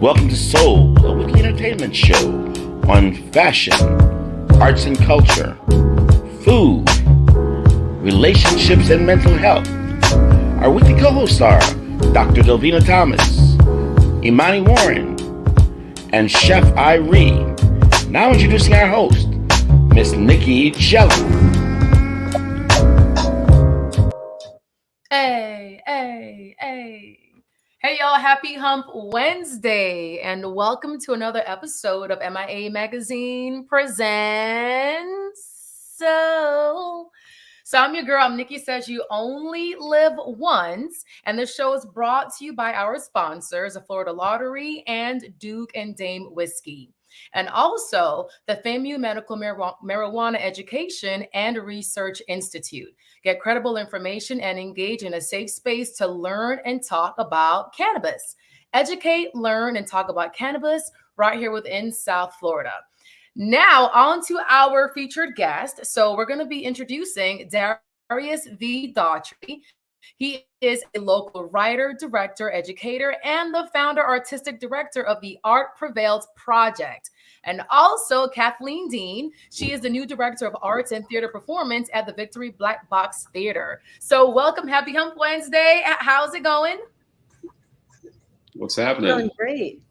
Welcome to Soul, a weekly entertainment show on fashion, arts and culture, food, relationships, and mental health. Our weekly co-hosts are Dr. Delvena Thomas, Imani Warren, and Chef Irie. Now introducing our host, Miss Nicky Gelin. Hey y'all, happy Hump Wednesday and welcome to another episode of MIA Magazine Presents. So I'm your girl, I'm Nicky Says You Only Live Once, and this show is brought to you by our sponsors, the Florida Lottery and Duke and Dame Whiskey. And also the FAMU Medical Marijuana Education and Research Institute. Get credible information and engage in a safe space to learn and talk about cannabis. Educate, learn, and talk about cannabis right here within South Florida. Now, on to our featured guest. So we're going to be introducing Darius V Daughtry. He is a local writer, director, educator, and the founder, artistic director of the Art Prevails Project. And also Cathleen Dean. She is the new director of arts and theater performance at the Victory Black Box Theater. So welcome, happy Hump Wednesday. How's it going? What's happening? Going great.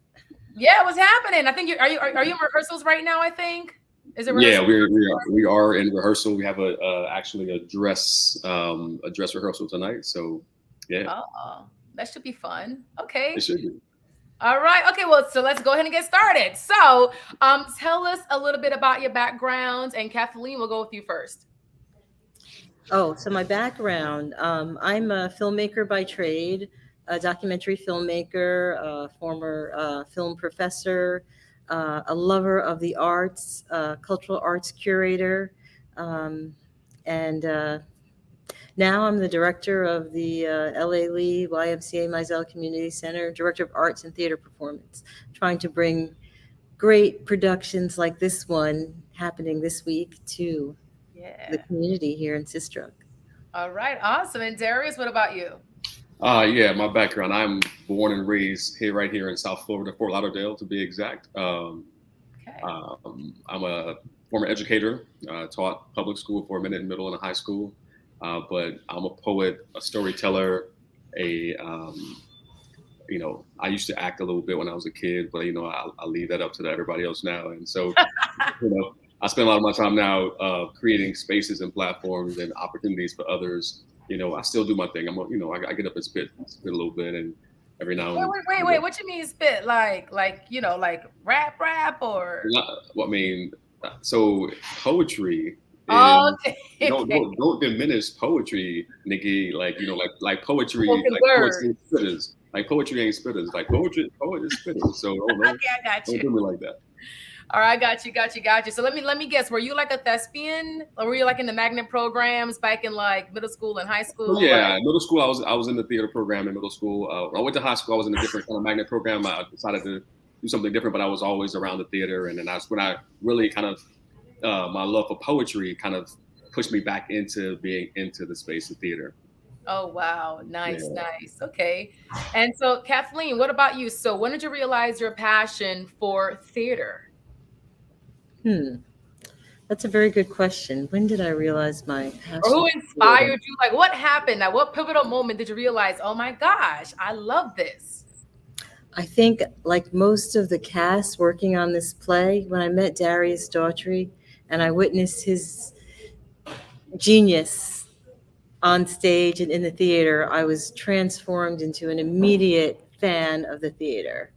Yeah, what's happening? I think are you in rehearsals right now? I think is it rehearsal? Yeah, we are in rehearsal. We have actually a dress rehearsal tonight. So yeah. Oh, that should be fun. Okay. It should be. All right. Okay. Well, so let's go ahead and get started. So, tell us a little bit about your background, and Cathleen, we'll go with you first. Oh, so my background, I'm a filmmaker by trade, a documentary filmmaker, a former film professor, a lover of the arts, cultural arts curator, and now I'm the director of the LA Lee YMCA Mizell Community Center, director of arts and theater performance, trying to bring great productions like this one happening this week to the community here in Sistrum. All right, awesome. And Darius, what about you? Yeah, my background, I'm born and raised right here in South Florida, Fort Lauderdale to be exact. I'm a former educator, taught public school for a minute in middle and high school. But I'm a poet, a storyteller, I used to act a little bit when I was a kid, but, I leave that up to everybody else now. And so, I spend a lot of my time now creating spaces and platforms and opportunities for others. I still do my thing. I get up and spit a little bit, and every now and then. Wait. What you mean spit? Like rap or? So poetry. Okay. Don't diminish poetry, Nicky. Like poetry, poetry ain't spitters. Like poetry is spitters. So I got you. Don't do me like that. All right, got you. So let me guess. Were you like a thespian, or were you like in the magnet programs back in like middle school and high school? Yeah, middle school. I was in the theater program in middle school. When I went to high school, I was in a different kind of magnet program. I decided to do something different, but I was always around the theater, and then that's when I really kind of my love for poetry kind of pushed me back into being into the space of theater. Oh, wow. Nice. Okay. And so Kathleen, what about you? So when did you realize your passion for theater? That's a very good question. When did I realize my passion? Or who inspired you? Like what happened? At what pivotal moment did you realize, oh my gosh, I love this? I think like most of the cast working on this play, when I met Darius Daughtry, and I witnessed his genius on stage and in the theater, I was transformed into an immediate fan of the theater.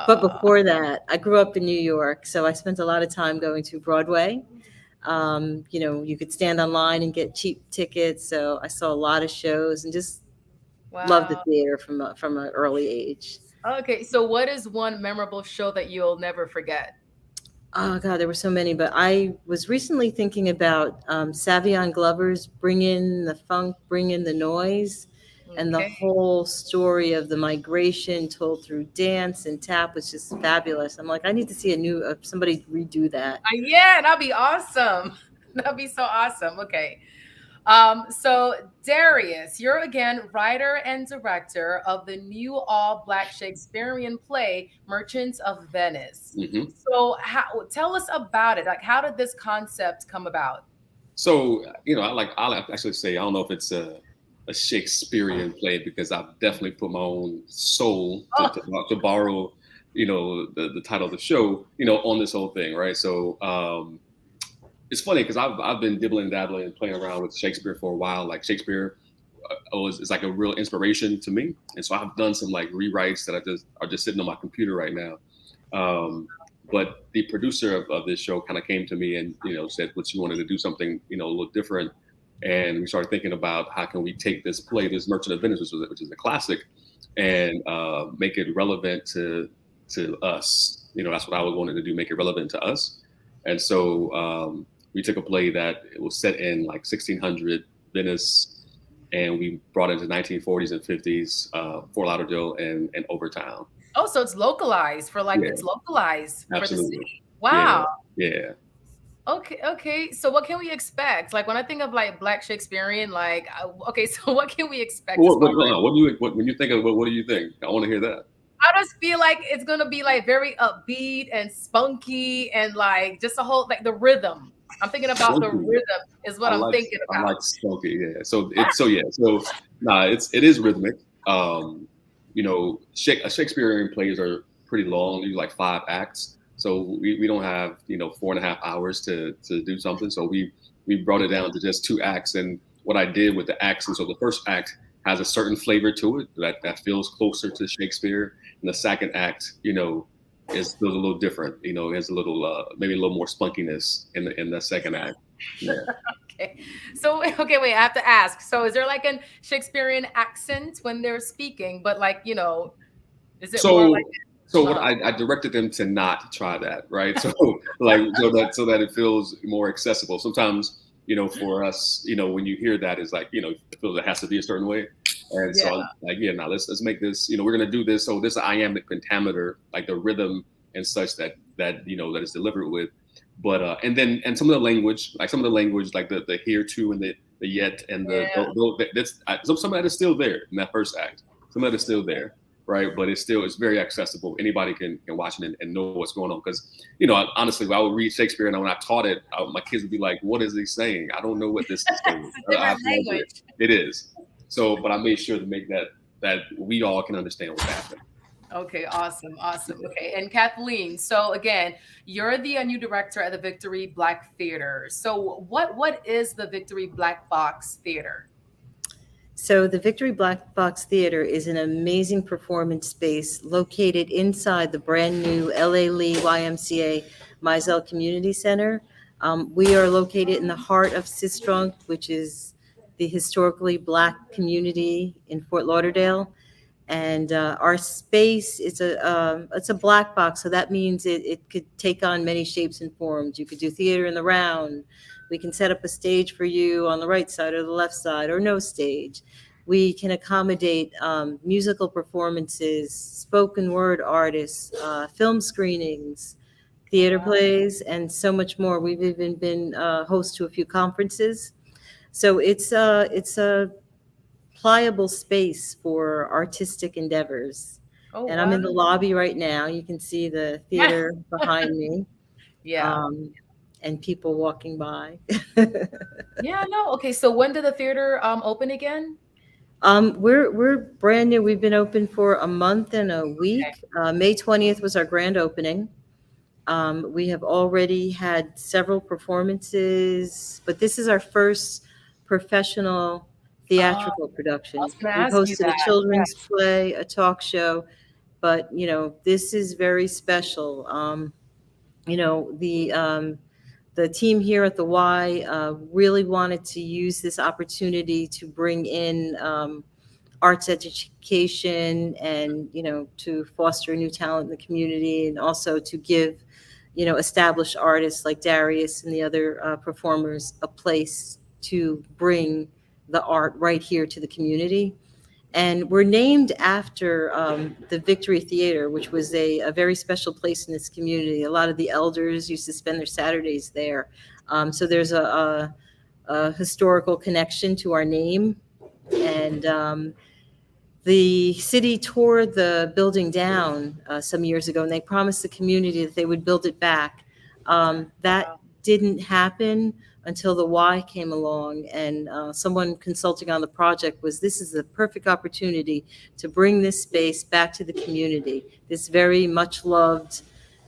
But before that, I grew up in New York, so I spent a lot of time going to Broadway. You could stand online and get cheap tickets, so I saw a lot of shows and just loved the theater from an early age. Okay, so what is one memorable show that you'll never forget? Oh, God, there were so many, but I was recently thinking about Savion Glover's Bring In the Funk, Bring In the Noise, and the whole story of the migration told through dance and tap was just fabulous. I'm like, I need to see somebody redo that. Yeah, that'd be awesome. That'd be so awesome. Okay. So Darius, you're again writer and director of the new all-black Shakespearean play Merchants of Venice. Mm-hmm. So tell us about it. Like, how did this concept come about? So, I'll actually say, I don't know if it's a Shakespearean play, because I've definitely put my own soul to borrow, the title of the show, on this whole thing, right? So it's funny because I've been dibbling, dabbling, and playing around with Shakespeare for a while. Like, Shakespeare is like a real inspiration to me, and so I've done some like rewrites that are just sitting on my computer right now. But the producer of this show kind of came to me and said, "What, you wanted to do something a little different," and we started thinking about how can we take this play, this Merchant of Venice, which is a classic, and make it relevant to us. That's what I wanted to do, make it relevant to us. And so we took a play that it was set in like 1600 Venice, and we brought it into 1940s and 50s, Fort Lauderdale and Overtown. Oh, so it's localized for it's localized for the city. Wow. Yeah. Okay. So what can we expect? Like, when I think of like Black Shakespearean, so what can we expect? What do you when you think of what do you think? I want to hear that. I just feel like it's gonna be like very upbeat and spunky and like just a whole like the rhythm. I'm thinking about the rhythm is what I'm thinking about. I like spunky, yeah. So it is rhythmic. Shakespearean plays are pretty long, usually like 5 acts. So we don't have 4.5 hours to do something. So we brought it down to just 2 acts. And what I did with the acts, and so the first act has a certain flavor to it that feels closer to Shakespeare, and the second act, feels a little different. It has a little maybe a little more spunkiness in the second act. Yeah. Okay. So wait, I have to ask. So is there like a Shakespearean accent when they're speaking? But is it more like? So what I directed them to not try that, right? So so that it feels more accessible. Sometimes, for us, when you hear that, it's like, it feels it has to be a certain way. And so I'm like, now let's make this, we're going to do this. So this iambic pentameter, like the rhythm and such that is delivered with. But and some of the language, like the here to and the yet and some of that is still there in that first act. Some of that is still there. Right, but it's very accessible. Anybody can watch it and know what's going on. Because honestly, when I would read Shakespeare and when I taught it, my kids would be like, "What is he saying? I don't know what this is saying." It is. So, but I made sure to make that we all can understand what's happening. Okay, awesome. Okay, and Cathleen, so again, you're the new director at the Victory Black Theater. So, what is the Victory Black Box Theater? So the Victory Black Box Theater is an amazing performance space located inside the brand new LA Lee YMCA Mizell Community Center. We are located in the heart of Sistrunk, which is the historically Black community in Fort Lauderdale. And our space is it's a black box, so that means it could take on many shapes and forms. You could do theater in the round. We can set up a stage for you on the right side or the left side, or no stage. We can accommodate musical performances, spoken word artists, film screenings, theater plays, and so much more. We've even been host to a few conferences. So it's a pliable space for artistic endeavors. Oh, and I'm in the lobby right now. You can see the theater behind me. Yeah. And people walking by. Yeah, no. Okay, so when did the theater open again? We're brand new. We've been open for a month and a week. Okay. May 20th was our grand opening. We have already had several performances, but this is our first professional theatrical production. We hosted a children's play, a talk show, but this is very special. The team here at the Y really wanted to use this opportunity to bring in arts education and, to foster new talent in the community, and also to give, established artists like Darius and the other performers a place to bring the art right here to the community. And we're named after the Victory Theater, which was a very special place in this community. A lot of the elders used to spend their Saturdays there. So there's a historical connection to our name. And the city tore the building down some years ago, and they promised the community that they would build it back. That didn't happen until the Y came along, and someone consulting on the project this is the perfect opportunity to bring this space back to the community, this very much loved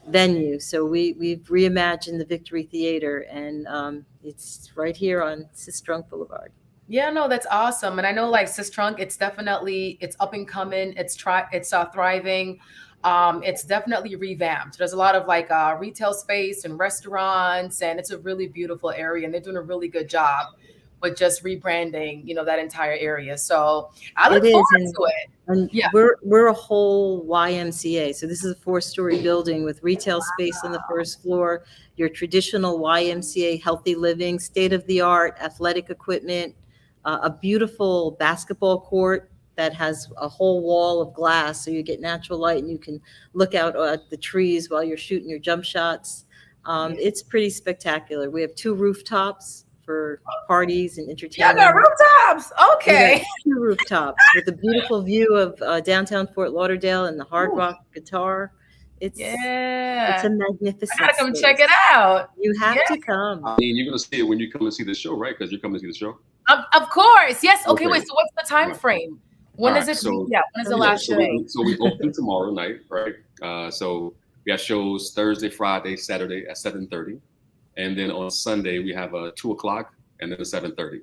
venue. So we've reimagined the Victory Theater, and it's right here on Sistrunk Boulevard. Yeah, no, that's awesome. And I know like Sistrunk, it's up and coming. It's thriving. It's definitely revamped. There's a lot of like retail space and restaurants, and it's a really beautiful area, and they're doing a really good job with just rebranding, that entire area. So I look forward to it. And yeah, we're a whole YMCA. So this is a 4-story building with retail space on the first floor, your traditional YMCA healthy living, state-of-the-art athletic equipment, a beautiful basketball court that has a whole wall of glass, so you get natural light and you can look out at the trees while you're shooting your jump shots. It's pretty spectacular. We have 2 rooftops for parties and entertainment. Yeah, got rooftops. Okay. 2 rooftops with a beautiful view of downtown Fort Lauderdale and the Hard Rock guitar. It's a magnificent. I gotta come check it out. You have to come. I mean, you're gonna see it when you come and see the show, right? Because you're coming to see the show. Of course, yes. Okay, wait. So what's the time frame? When is it? When is the last show? So we open tomorrow night, right? So we have shows Thursday, Friday, Saturday at 7:30, and then on Sunday we have a 2:00 and then a 7:30.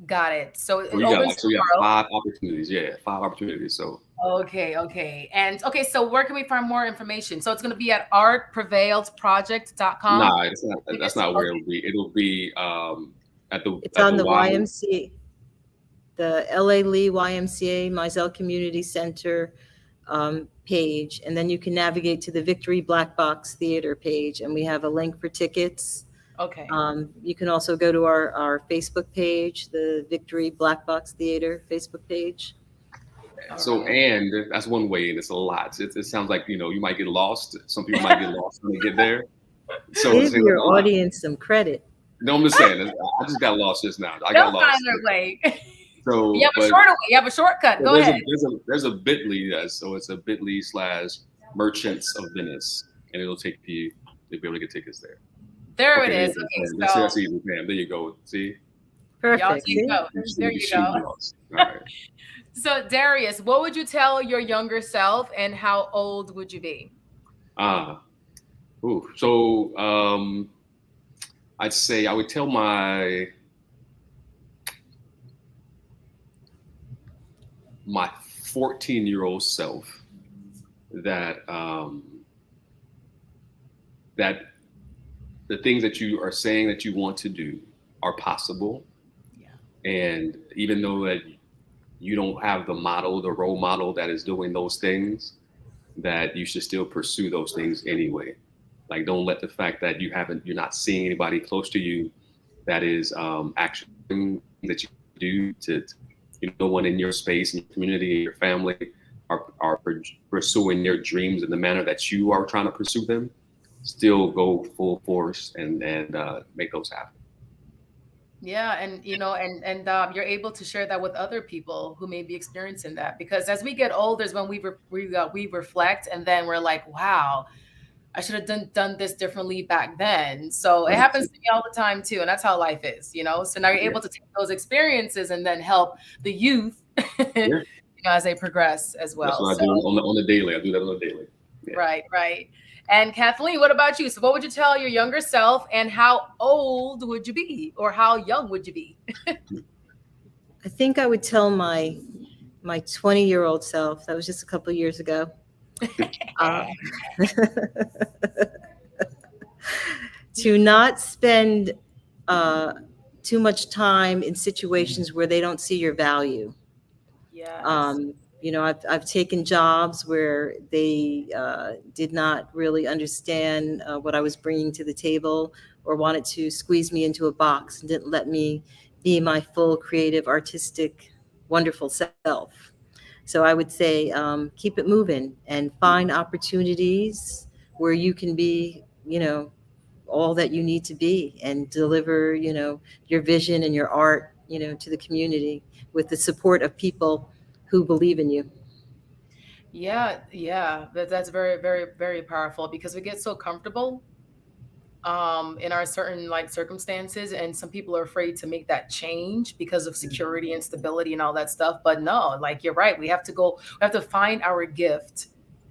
Got it. So it we opens got, so we have 5 opportunities. Yeah, 5 opportunities. So. Okay. And so where can we find more information? So it's going to be at artprevailsproject.com. Nah, it's not. That's not where it'll be. It'll be at the. It's on the YMCA, the LA Lee YMCA Mizell Community Center page, and then you can navigate to the Victory Black Box Theater page, and we have a link for tickets. Okay. You can also go to our Facebook page, the Victory Black Box Theater Facebook page. So, and that's one way, and it's a lot. It sounds like, you might get lost. Some people might get lost when they get there. So give your audience some credit. No, I'm just saying. I just got lost just now. I got lost. Find their way. So you have a shorter way. You have a shortcut. Go ahead. There's a bit.ly. So it's a bit.ly/merchants of Venice, and it'll take you to be able to get tickets there. There it is. Okay, so that's easy, man. There you go. See. Perfect. There you go. All right. So Darius, what would you tell your younger self, and how old would you be? So I'd say I would tell my 14-year-old self that that the things that you are saying that you want to do are possible. Yeah. And even though that you don't have the role model that is doing those things, that you should still pursue those things anyway. Like, don't let the fact that you're not seeing anybody close to you that is actually that you do to no one in your space, in your community, in your family are pursuing their dreams in the manner that you are trying to pursue them. Still go full force and make those happen. Yeah, and you're able to share that with other people who may be experiencing that, because as we get older is when we reflect, and then we're like, wow, I should have done this differently back then. So it happens to me all the time too, and that's how life is, So now you're able to take those experiences and then help the youth, as they progress as well. That's what I do on the daily. I do that on the daily. Yeah. Right. And Cathleen, what about you? So what would you tell your younger self, and how old would you be, or how young would you be? I think I would tell my 20-year-old self, that was just a couple of years ago, to not spend too much time in situations where they don't see your value. Yes. I've taken jobs where they did not really understand what I was bringing to the table, or wanted to squeeze me into a box and didn't let me be my full creative, artistic, wonderful self. So I would say keep it moving and find opportunities where you can be, all that you need to be and deliver, your vision and your art, to the community with the support of people who believe in you. Yeah, yeah, that's very, very, very powerful because we get so comfortable in our certain like circumstances, and some people are afraid to make that change because of security and stability and all that stuff. But no, like you're right, we have to find our gift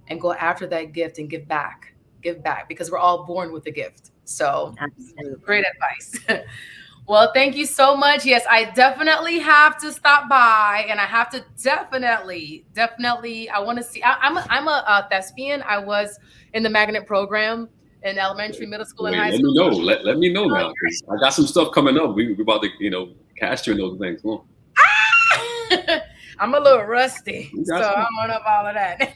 and go after that gift and give back because we're all born with a gift. So Absolutely. great advice. Well, thank you so much. Yes, I definitely have to stop by, and I have to definitely, I want to see. I'm a thespian. I was in the magnet program in elementary, middle school, and Wait, high let me school. know. Let me know now, 'cause I got some stuff coming up. We're about to, cast you in those things. Come on. I'm a little rusty, You so got I some. don't know all of that.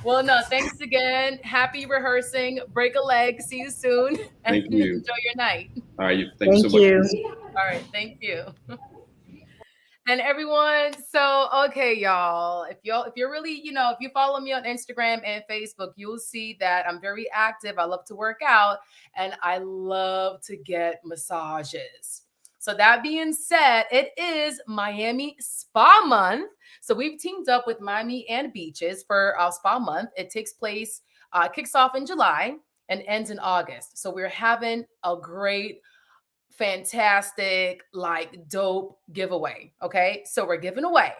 Well, no, thanks again. Happy rehearsing. Break a leg. See you soon. And Thank you. enjoy your night. All right, thank you so Thank much. you. All right, thank you. And everyone, so okay, y'all. If you're really, if you follow me on Instagram and Facebook, you'll see that I'm very active. I love to work out and I love to get massages. So that being said, it is Miami Spa Month. So we've teamed up with Miami and Beaches for Spa Month. It takes place, kicks off in July and ends in August. So we're having a great, fantastic, like dope giveaway. Okay. So we're giving away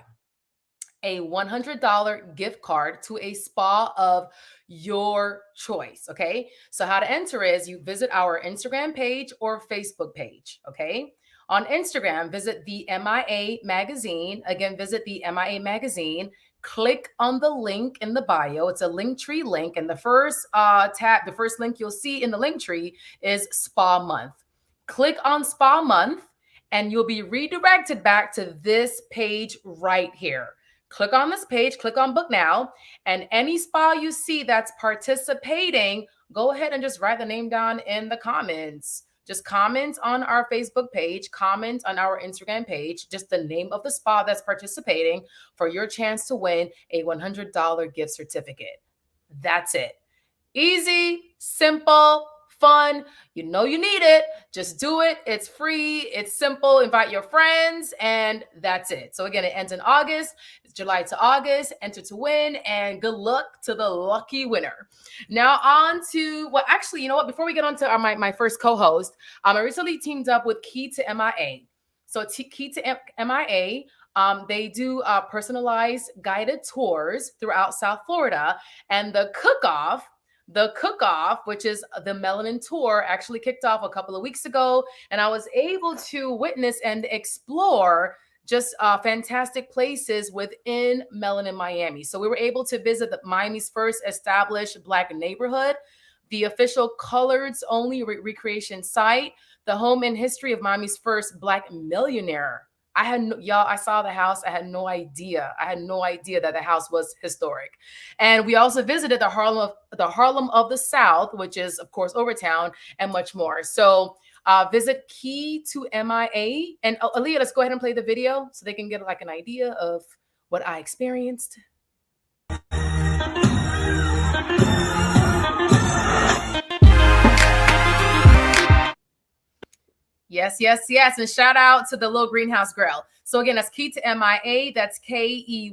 a $100 gift card to a spa of your choice. Okay. So how to enter is you visit our Instagram page or Facebook page. Okay. On Instagram, visit the MIA magazine. Again, visit the MIA magazine. Click on the link in the bio. It's a Linktree link. And the first the first link you'll see in the Linktree is Spa Month. Click on Spa Month and you'll be redirected back to this page right here. Click on this page, click on book now, and any spa you see that's participating, go ahead and just write the name down in the comments. Just comment on our Facebook page, comment on our Instagram page, just the name of the spa that's participating for your chance to win a $100 gift certificate. That's it. Easy, simple, fun. You know you need it. Just do it. It's free. It's simple. Invite your friends, and that's it. So again, it ends in August. It's July to August. Enter to win, and good luck to the lucky winner. Now on to actually, you know what? Before we get on to my first co-host, I recently teamed up with Key to MIA. So Key to MIA. They do personalized guided tours throughout South Florida, and the cook-off, which is the Melanin Tour, actually kicked off a couple of weeks ago. And I was able to witness and explore just fantastic places within Melanin Miami. So we were able to visit Miami's first established Black neighborhood, the official coloreds only recreation site, the home and history of Miami's first Black millionaire. I saw the house. I had no idea. That the house was historic. And we also visited the Harlem of the South, which is of course Overtown, and much more. So visit Key to MIA. And Aaliyah, let's go ahead and play the video so they can get like an idea of what I experienced. Yes. And shout out to the little greenhouse girl. So again, that's Key to MIA. That's KEY,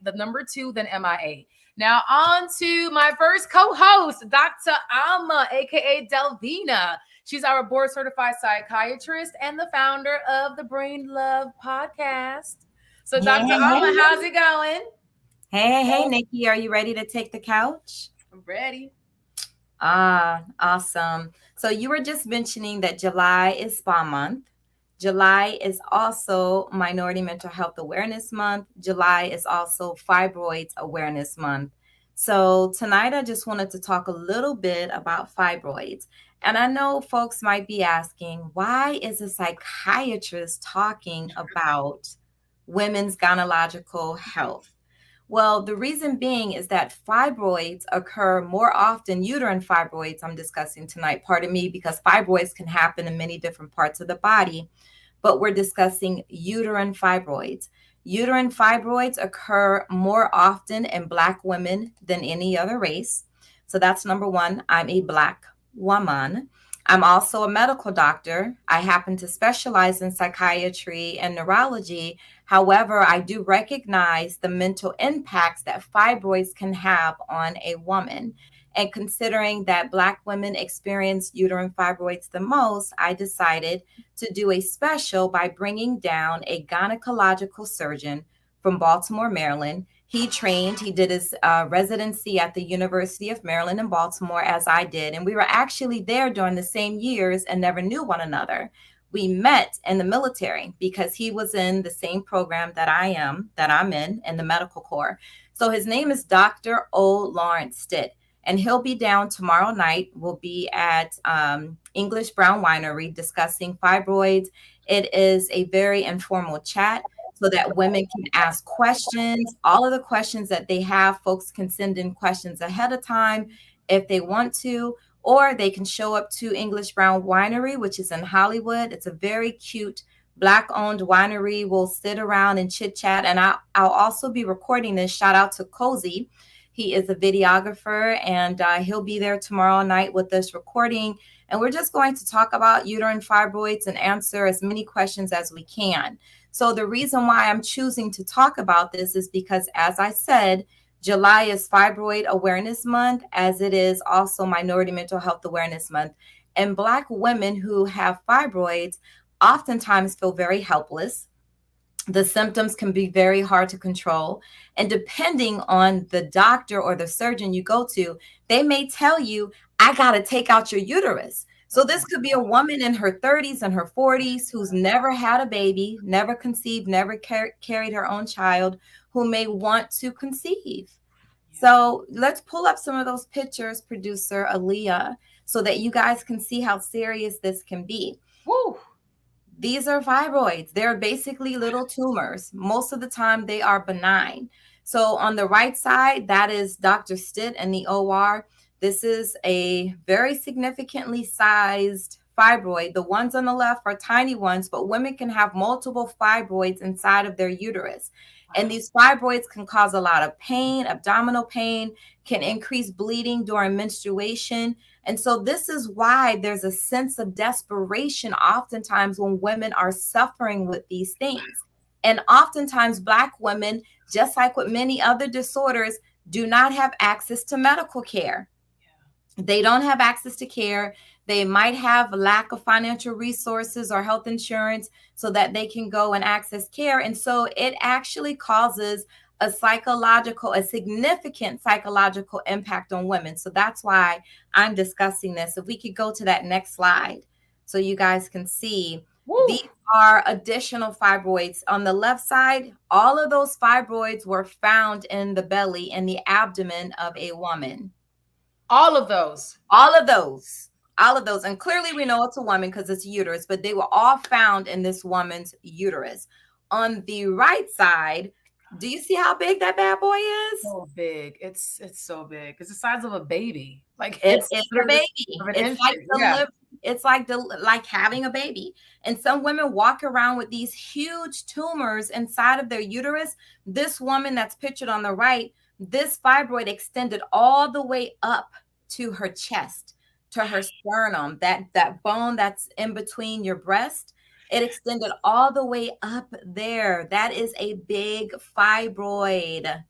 the number 2, then MIA. Now on to my first co-host, Dr. Ymca, aka Delvena. She's our board certified psychiatrist and the founder of the Brain Love podcast. So Dr. Ymca, how's it going? Hey, Nicky, are you ready to take the couch? I'm ready. Awesome. So you were just mentioning that July is Spa Month. July is also Minority Mental Health Awareness Month. July is also Fibroids Awareness Month. So tonight I just wanted to talk a little bit about fibroids. And I know folks might be asking, why is a psychiatrist talking about women's gynecological health? Well, the reason being is that fibroids occur more often, uterine fibroids I'm discussing tonight, pardon me, because fibroids can happen in many different parts of the body, but we're discussing uterine fibroids. Uterine fibroids occur more often in Black women than any other race. So that's number one. I'm a Black woman. I'm also a medical doctor. I happen to specialize in psychiatry and neurology. However, I do recognize the mental impacts that fibroids can have on a woman. And considering that Black women experience uterine fibroids the most, I decided to do a special by bringing down a gynecological surgeon from Baltimore, Maryland. He did his residency at the University of Maryland in Baltimore, as I did. And we were actually there during the same years and never knew one another. We met in the military because he was in the same program that I'm in the medical corps. So his name is Dr. O. Lawrence Stitt, and he'll be down tomorrow night. We'll be at English Brown Winery discussing fibroids. It is a very informal chat, so that women can ask questions. All of the questions that they have, folks can send in questions ahead of time if they want to, or they can show up to English Brown Winery, which is in Hollywood. It's a very cute Black-owned winery. We'll sit around and chit-chat, and I'll also be recording this. Shout out to Cozy. He is a videographer, and he'll be there tomorrow night with us recording. And we're just going to talk about uterine fibroids and answer as many questions as we can. So the reason why I'm choosing to talk about this is because, as I said, July is Fibroid Awareness Month, as it is also Minority Mental Health Awareness Month. And Black women who have fibroids oftentimes feel very helpless. The symptoms can be very hard to control. And depending on the doctor or the surgeon you go to, they may tell you, I got to take out your uterus. So this could be a woman in her 30s and her 40s who's never had a baby, never conceived, never carried her own child, who may want to conceive. So let's pull up some of those pictures, producer Aaliyah, so that you guys can see how serious this can be. Woo. These are fibroids. They're basically little tumors. Most of the time they are benign. So on the right side, that is Dr. Stitt and the OR. This is a very significantly sized fibroid. The ones on the left are tiny ones, but women can have multiple fibroids inside of their uterus. And these fibroids can cause a lot of pain, abdominal pain, can increase bleeding during menstruation. And so this is why there's a sense of desperation oftentimes when women are suffering with these things. And oftentimes Black women, just like with many other disorders, do not have access to medical care. They don't have access to care. They might have a lack of financial resources or health insurance so that they can go and access care. And so it actually causes a significant psychological impact on women. So that's why I'm discussing this. If we could go to that next slide so you guys can see. Woo. These are additional fibroids. On the left side, all of those fibroids were found in the belly and the abdomen of a woman. All of those. And clearly we know it's a woman because it's a uterus, but they were all found in this woman's uterus. On the right side, do you see how big that bad boy is? So big. It's so big. It's the size of a baby. Like it's a baby. It's like having a baby. And some women walk around with these huge tumors inside of their uterus. This woman that's pictured on the right, this fibroid extended all the way up to her chest, to her sternum, that bone that's in between your breast. It extended all the way up there. That is a big fibroid.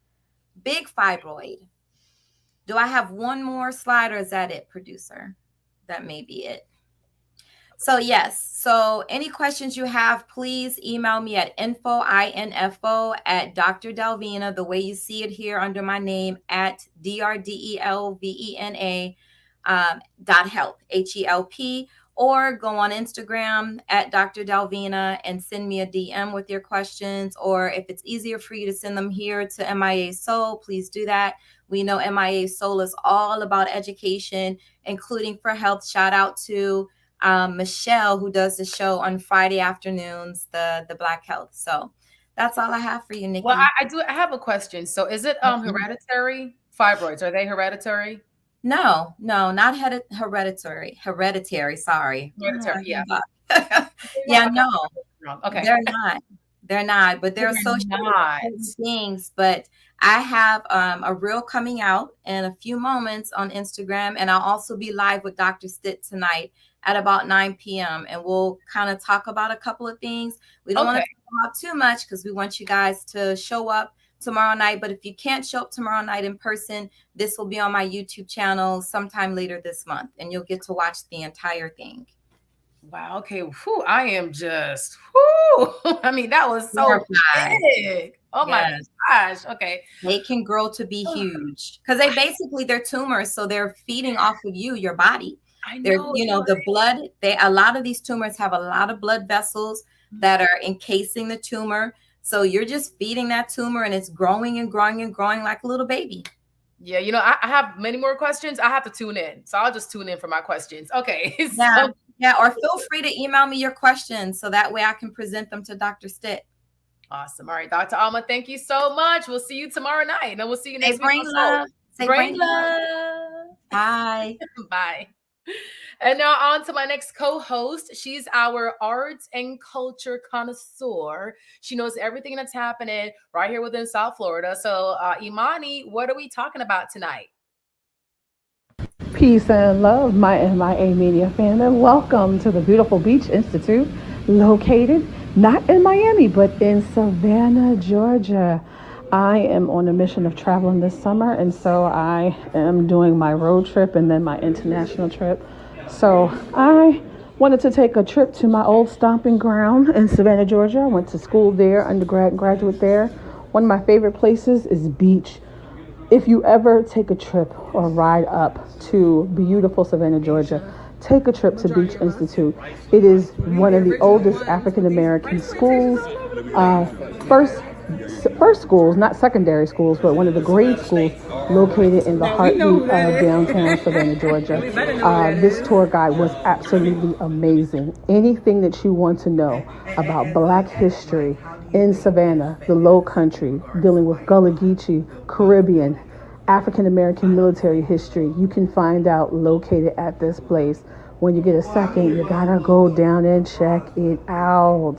Big fibroid. Do I have one more slide, or is that it, producer? That may be it. So yes. So any questions you have, please email me at info at Dr. Delvena, the way you see it here under my name, at DRDELVENA .help, HELP, or go on Instagram at Dr. Delvena and send me a DM with your questions. Or if it's easier for you to send them here to MIA Soul, please do that. We know MIA Soul is all about education, including for health. Shout out to Michelle, who does the show on Friday afternoons, the Black Health. So that's all I have for you, Nikki. Well, I have a question. So is it hereditary fibroids? Are they hereditary? No, not hereditary. Sorry. Hereditary, yeah. Yeah, no. Okay. They're not, but they're They're associated not. with certain things. But I have a reel coming out in a few moments on Instagram, and I'll also be live with Dr. Stitt tonight at about 9 p.m. and we'll kind of talk about a couple of things. We don't want to talk about too much because we want you guys to show up tomorrow night. But if you can't show up tomorrow night in person, this will be on my YouTube channel sometime later this month, and you'll get to watch the entire thing. Wow. Okay. Whew, I am just. Whew. I mean, that was so big. Oh my gosh. Okay. They can grow to be huge because they're tumors, so they're feeding off of your body. They're, the blood. A lot of these tumors have a lot of blood vessels that are encasing the tumor. So you're just feeding that tumor, and it's growing and growing and growing like a little baby. Yeah, I have many more questions. I have to tune in, so I'll just tune in for my questions. Okay. Yeah, or feel free to email me your questions so that way I can present them to Dr. Stitt. Awesome. All right, Dr. Alma, thank you so much. We'll see you tomorrow night, and we'll see you next week. Bring love. Bring love. Bye. Bye. And now on to my next co-host. She's our arts and culture connoisseur. She knows everything that's happening right here within South Florida. So, Imani, what are we talking about tonight? Peace and love, my MIA Media fan, and welcome to the beautiful Beach Institute, located not in Miami, but in Savannah, Georgia. I am on a mission of traveling this summer, and so I am doing my road trip and then my international trip. So I wanted to take a trip to my old stomping ground in Savannah, Georgia. I went to school there, undergrad and graduate there. One of my favorite places is beach. If you ever take a trip or ride up to beautiful Savannah, Georgia, take a trip to Beach Institute. It is one of the oldest African-American schools, first schools, not secondary schools, but one of the grade schools located in the heartbeat of downtown Savannah, Georgia. This tour guide was absolutely amazing. Anything that you want to know about Black history in Savannah, the Low Country, dealing with Gullah Geechee, Caribbean, African-American military history, you can find out located at this place. When you get a second, you gotta go down and check it out.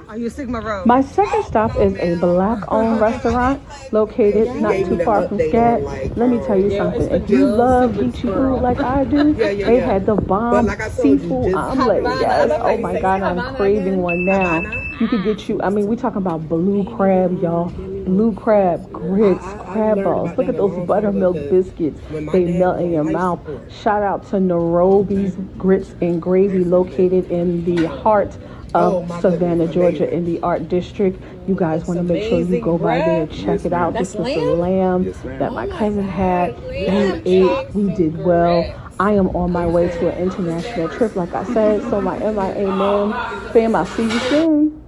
Are you Sigma Rose? My second stop is a Black-owned restaurant located not too far from Scat. Let me tell you something. If you love Geechee food like I do, they had the bomb seafood omelet. Yes. Oh my God, I'm craving one now. You could get we talking about blue crab, y'all. Blue crab, grits, crab balls. Look at those buttermilk biscuits. They melt in your mouth. Shout out to Nairobi's Grits and Gravy, located in the heart of Savannah, Georgia, in the Art District. You guys want to make sure you go by there and check it out. This was the lamb that my cousin had. We ate. We did well. I am on my way to an international trip, like I said. So my MIA fam, I'll see you soon.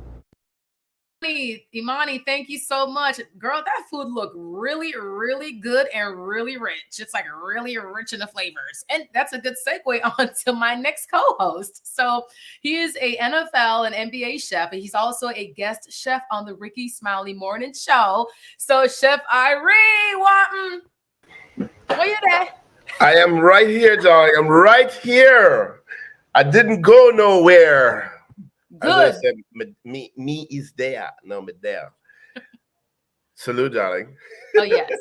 Imani, thank you so much. Girl, that food looked really, really good and really rich. It's like really rich in the flavors. And that's a good segue on to my next co-host. So he is a NFL and NBA chef, and he's also a guest chef on the Ricky Smiley Morning Show. So Chef Irie Watton, where you there? I am right here, darling. I'm right here. I didn't go nowhere. Good. As I said, me is there. No, me there. Salute, darling. Oh, yes.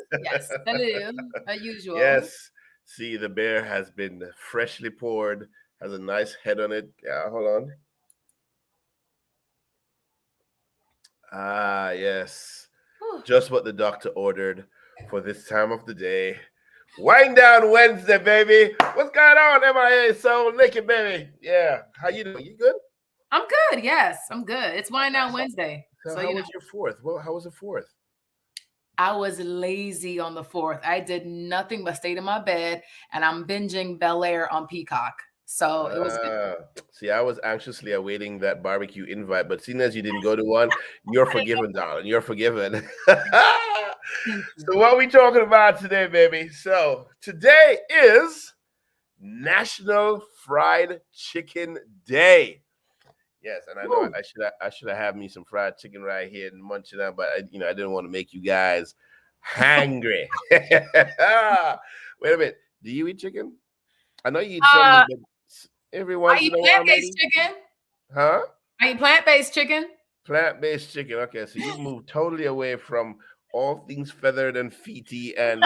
Hello, as usual. Yes. See, the beer has been freshly poured, has a nice head on it. Yeah, hold on. Ah, yes. Whew. Just what the doctor ordered for this time of the day. Wind down Wednesday, baby. What's going on, MIA? So Nicky, baby. Yeah. How you doing? You good? I'm good. Yes, I'm good. It's Wind Down Wednesday. So how was your fourth? Well, how was the fourth? I was lazy on the 4th. I did nothing but stayed in my bed, and I'm binging Bel Air on Peacock. So it was good. See, I was anxiously awaiting that barbecue invite, but seeing as you didn't go to one, you're forgiven, darling. You're forgiven. So what are we talking about today, baby? So today is National Fried Chicken Day. Yes, and I know I should have had me some fried chicken right here and munch it out, but I didn't want to make you guys hangry. Wait a minute, do you eat chicken? I know you eat some, but every once in a while. Chicken. Huh? I eat plant-based chicken. Plant-based chicken. Okay, so you move totally away from all things feathered and feety and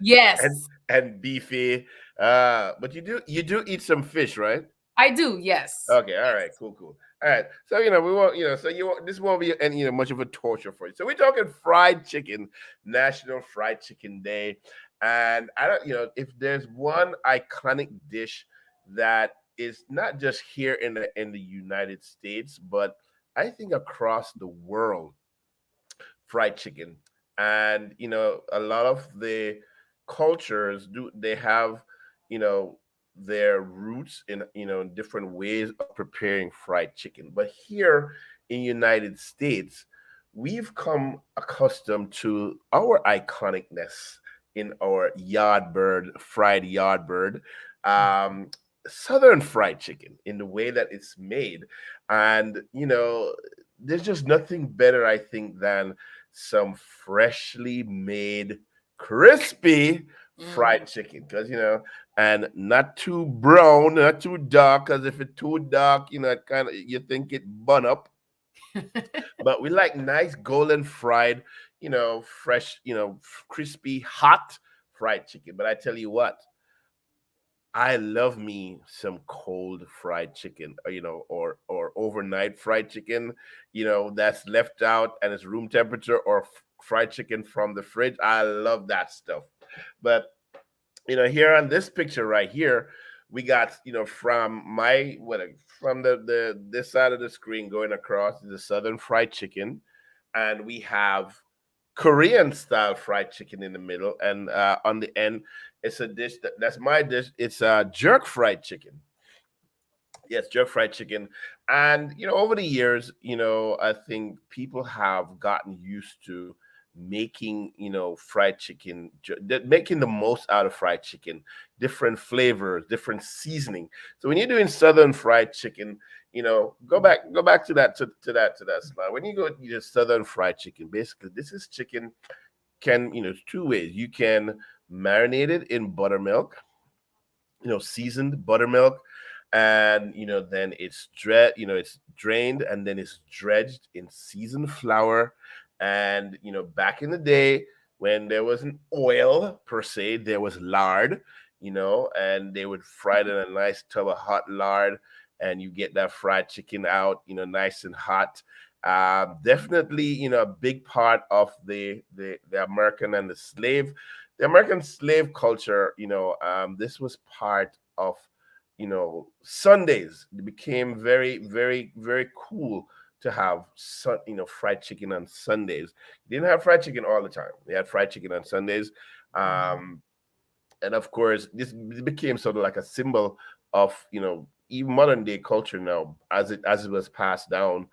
Yes, and beefy. But you do eat some fish, right? I do. Yes. Okay, all right, cool. All right, so we won't, so this won't be any much of a torture for you. So we're talking fried chicken, National Fried Chicken Day, and I don't, if there's one iconic dish that is not just here in the United States, but I think across the world, fried chicken, and a lot of the cultures do they have you know their roots in different ways of preparing fried chicken, but here in United States we've come accustomed to our iconicness in our fried yard bird, um southern fried chicken in the way that it's made. And there's just nothing better, I think, than some freshly made, crispy fried chicken, because and not too brown, not too dark, because if it's too dark, it kind of, you think it bun up. But we like nice golden fried, fresh, crispy, hot fried chicken. But I tell you what, I love me some cold fried chicken, or overnight fried chicken, that's left out and it's room temperature, or fried chicken from the fridge. I love that stuff. But here on this picture right here, we got from from the this side of the screen going across the southern fried chicken, and we have Korean style fried chicken in the middle, and on the end, it's a dish that's my dish. It's jerk fried chicken. Yes, jerk fried chicken. And over the years, I think people have gotten used to making fried chicken, making the most out of fried chicken, different flavors, different seasoning. So when you're doing southern fried chicken, go back to that slide. When you go to southern fried chicken, basically this is chicken, can two ways. You can marinate it in buttermilk, seasoned buttermilk, and then it's it's drained, and then it's dredged in seasoned flour. And back in the day, when there wasn't oil per se, there was lard, and they would fry it in a nice tub of hot lard, and you get that fried chicken out, nice and hot. Definitely, a big part of the American and the American slave culture. This was part of, Sundays. It became very, very, very cool to have fried chicken on Sundays. You didn't have fried chicken all the time. They had fried chicken on Sundays. And of course, this became sort of like a symbol of, even modern day culture now, as it was passed down.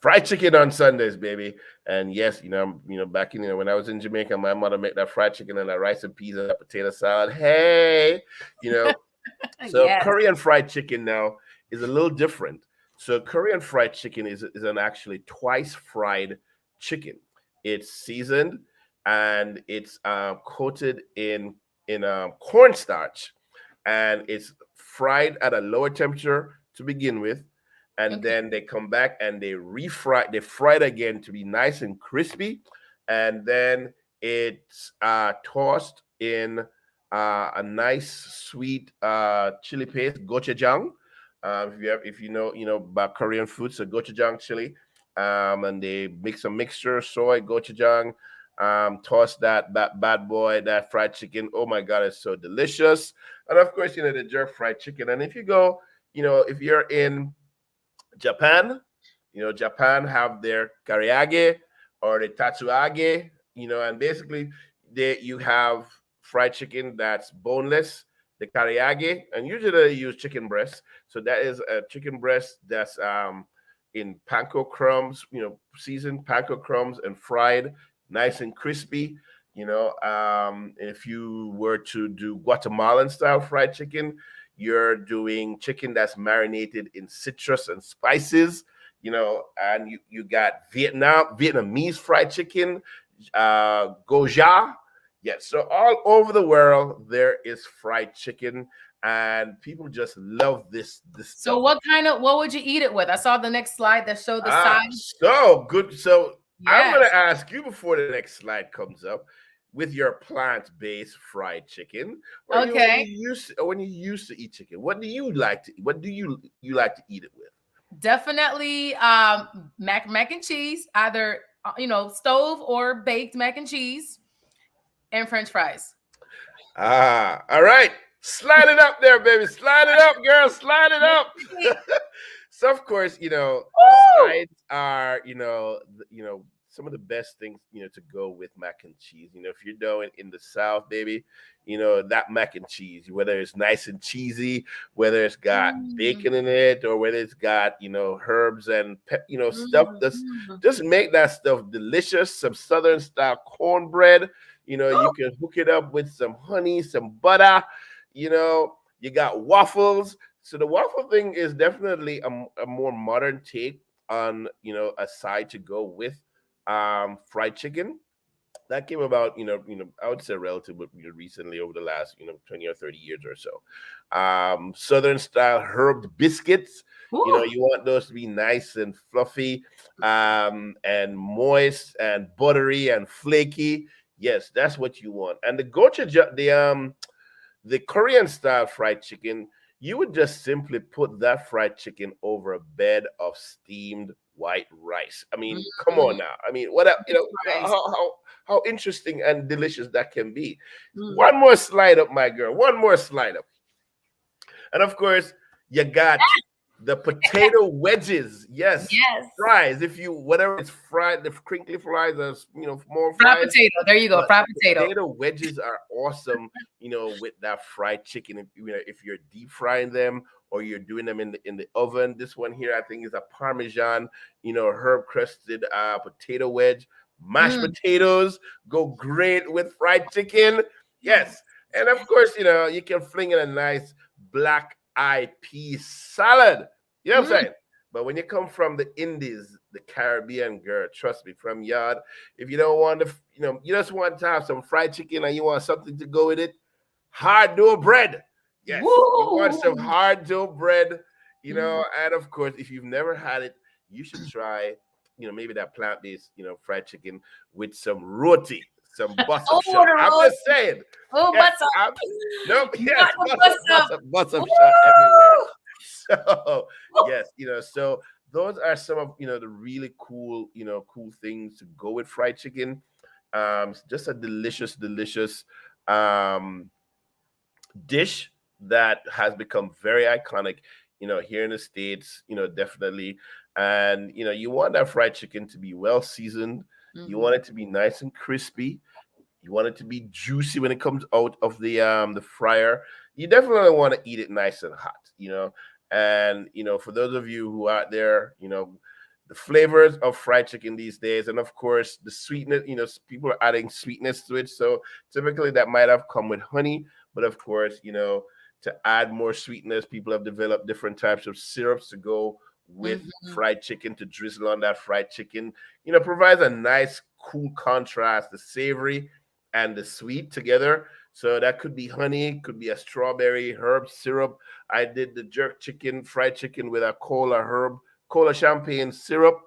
Fried chicken on Sundays, baby. And yes, back in when I was in Jamaica, my mother made that fried chicken and that rice and peas and that potato salad. Hey, so Yes. Korean fried chicken now is a little different. So Korean fried chicken is an actually twice fried chicken. It's seasoned, and it's coated in cornstarch, and it's fried at a lower temperature to begin with, and Okay. then they come back and they fry it again to be nice and crispy, and then it's tossed in a nice sweet chili paste, gochujang. If you know about Korean food, so gochujang chili, and they mix a mixture, soy, gochujang, toss that bad boy, that fried chicken. Oh my God, it's so delicious. And of course, the jerk fried chicken. And if you go, if you're in Japan, Japan have their karaage or the tatsuage, and basically you have fried chicken that's boneless, the karaage, and usually they use chicken breast. So that is a chicken breast that's in panko crumbs, seasoned panko crumbs and fried nice and crispy. If you were to do Guatemalan style fried chicken, you're doing chicken that's marinated in citrus and spices, and you got Vietnamese fried chicken, goja. Yes, so all over the world there is fried chicken, and people just love this So stuff. what would you eat it with? I saw the next slide that showed the size. So good. So I'm Yes. going to ask you before the next slide comes up, with your plant-based fried chicken. Okay. When you used to eat chicken, what do you like to eat? What do you like to eat it with? Definitely mac and cheese, either stove or baked mac and cheese, and French fries. All right. Slide it up there, baby. Slide it up, girl. Slide it up. So of course, sides are, some of the best things, to go with mac and cheese. If you're doing in the South, baby, that mac and cheese, whether it's nice and cheesy, whether it's got bacon in it, or whether it's got, herbs and stuff that's just make that stuff delicious. Some Southern style cornbread, you can hook it up with some honey, some butter, you got waffles. So the waffle thing is definitely a more modern take on, a side to go with fried chicken. That came about, I would say relatively recently, over the last, 20 or 30 years or so. Southern style herbed biscuits. You want those to be nice and fluffy, and moist and buttery and flaky. Yes, that's what you want. And the Korean style fried chicken, you would just simply put that fried chicken over a bed of steamed white rice. I mean, come on now. I mean, how interesting and delicious that can be. One more slide up, my girl. One more slide up. And of course, you got the potato wedges. Yes. Fries. Whatever it's fried, the crinkly fries are, more fries. Fried potato. There you go. Fried potato. Potato wedges are awesome, with that fried chicken. If you're deep frying them or you're doing them in the oven. This one here, I think, is a Parmesan, herb crusted potato wedge. Mashed potatoes go great with fried chicken. Yes. And of course, you can fling in a nice black-eyed pea salad. You know what I'm saying? But when you come from the Indies, the Caribbean, girl, trust me, from yard, if you don't want to, you just want to have some fried chicken and you want something to go with it, hard dough bread. Yes, you want some hard dough bread, and of course, if you've never had it, you should try, maybe that plant-based, fried chicken with some roti, some butter. I'm just saying. Butter. Butter everywhere. So yes, so those are some of the really cool things to go with fried chicken. Just a delicious dish that has become very iconic, here in the States, definitely. And you want that fried chicken to be well seasoned. You want it to be nice and crispy. You want it to be juicy when it comes out of the fryer. You definitely want to eat it nice and hot, And for those of you who are out there, the flavors of fried chicken these days, and of course the sweetness, people are adding sweetness to it. So typically that might have come with honey, but of course, to add more sweetness, people have developed different types of syrups to go with fried chicken, to drizzle on that fried chicken. Provides a nice cool contrast, the savory and the sweet together. So that could be honey, could be a strawberry herb syrup. I did the fried chicken with a cola champagne syrup,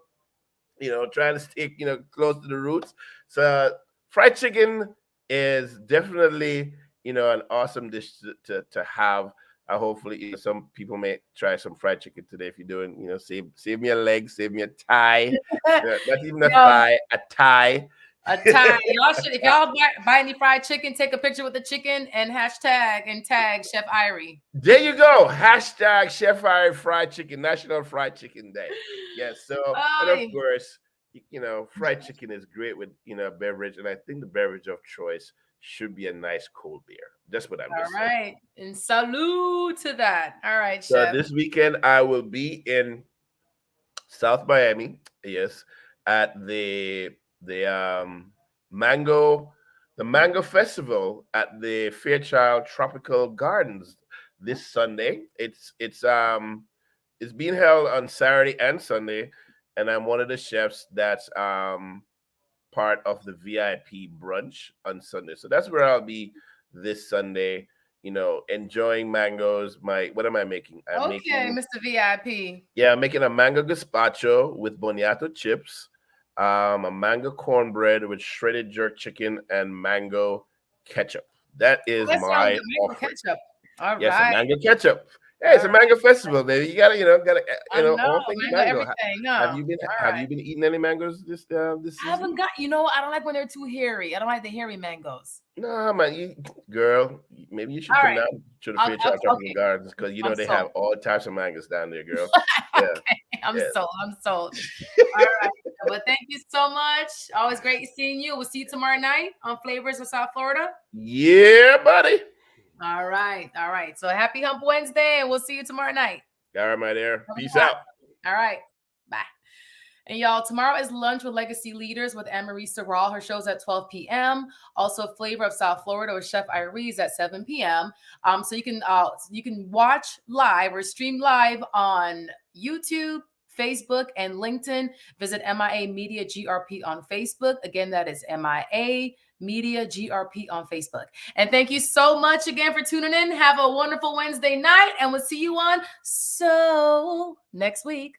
trying to stay, close to the roots. So fried chicken is definitely, an awesome dish to have. Hopefully, some people may try some fried chicken today. If you're doing, save me a leg, save me a thigh, not even a thigh, a thigh. A tie. Y'all should, if y'all buy any fried chicken, take a picture with the chicken and tag Chef Irie. There you go. Hashtag Chef Irie Fried Chicken, National Fried Chicken Day. Yes. So, and of course, fried chicken is great with, a beverage. And I think the beverage of choice should be a nice cold beer. That's what I'm saying. All right. And salute to that. All right, so Chef. This weekend, I will be in South Miami. Yes. At the mango festival at the Fairchild Tropical Gardens this Sunday. It's being held on Saturday and Sunday, and I'm one of the chefs that's part of the VIP brunch on Sunday. So that's where I'll be this Sunday. enjoying mangoes. What am I making? I'm making, Mr. VIP. Yeah, I'm making a mango gazpacho with boniato chips, a mango cornbread with shredded jerk chicken and mango ketchup. That is my mango ketchup. All yes, right. mango ketchup. Hey, it's a mango festival, baby. You gotta, all things mango. Everything. Have you been eating any mangoes this season? I haven't got. I don't like when they're too hairy. I don't like the hairy mangoes. Nah, man, girl, maybe you should come down to the Fairchild Tropical Gardens because they have all types of mangoes down there, girl. Yeah. I'm sold. All right. Well, thank you so much. Always great seeing you. We'll see you tomorrow night on Flavors of South Florida. Yeah, buddy. All right. So happy Hump Wednesday, and we'll see you tomorrow night. All right, my dear. Peace out. All right. Bye. And y'all, tomorrow is Lunch with Legacy Leaders with Anne-Marie Serral. Her show's at 12 p.m. Also, Flavor of South Florida with Chef Irie at 7 p.m. So you can watch live or stream live on YouTube, Facebook, and LinkedIn. Visit MIA Media GRP on Facebook. Again, that is MIA Media GRP on Facebook. And thank you so much again for tuning in. Have a wonderful Wednesday night, and we'll see you on next week.